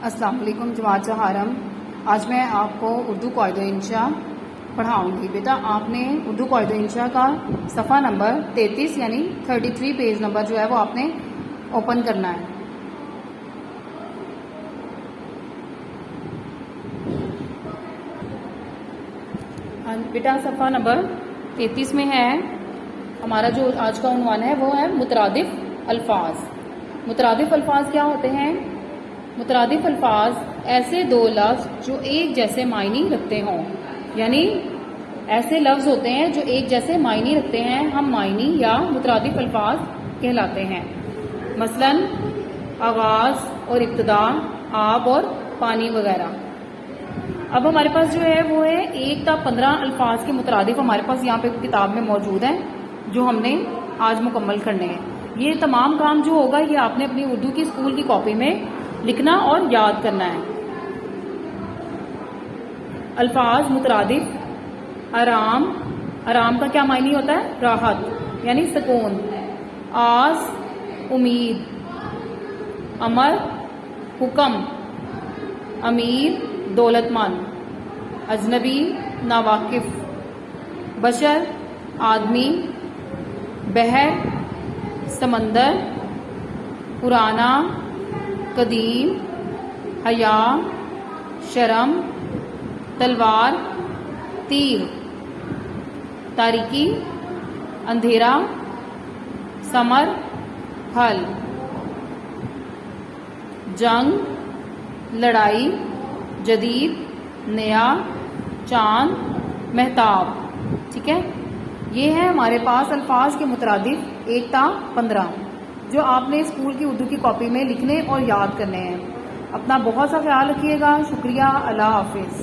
السلام علیکم جماعت حرم. آج میں آپ کو اردو قواعد و انشاء پڑھاؤں گی. بیٹا آپ نے اردو قواعد و انشاء کا صفحہ نمبر 33 یعنی 33 پیج نمبر جو ہے وہ آپ نے اوپن کرنا ہے. بیٹا صفحہ نمبر 33 میں ہے ہمارا جو آج کا عنوان ہے وہ ہے مترادف الفاظ. مترادف الفاظ کیا ہوتے ہیں؟ مترادف الفاظ ایسے دو لفظ جو ایک جیسے معنی رکھتے ہوں، یعنی ایسے لفظ ہوتے ہیں جو ایک جیسے معنی رکھتے ہیں، ہم معنی یا مترادف الفاظ کہلاتے ہیں. مثلا آغاز اور ابتدا، آب اور پانی وغیرہ. اب ہمارے پاس جو ہے وہ ہے 1 تا 15 الفاظ کے مترادف ہمارے پاس یہاں پہ کتاب میں موجود ہیں جو ہم نے آج مکمل کرنے ہیں. یہ تمام کام جو ہوگا یہ آپ نے اپنی اردو کی اسکول کی کاپی میں لکھنا اور یاد کرنا ہے. الفاظ مترادف: آرام، آرام کا کیا معنی ہوتا ہے؟ راحت یعنی سکون. آس، امید. امر، حکم. امیر، دولت مند. اجنبی، ناواقف. بشر، آدمی. بحر، سمندر. پرانا، قدیم. حیا، شرم. تلوار، تیر. تاریکی، اندھیرا. ثمر، پھل. جنگ، لڑائی. جدید، نیا. چاند، مہتاب. ٹھیک ہے، یہ ہے ہمارے پاس الفاظ کے مترادف 1 تا 15 جو آپ نے اسکول کی اردو کی کاپی میں لکھنے اور یاد کرنے ہیں. اپنا بہت سا خیال رکھیے گا. شکریہ. اللہ حافظ.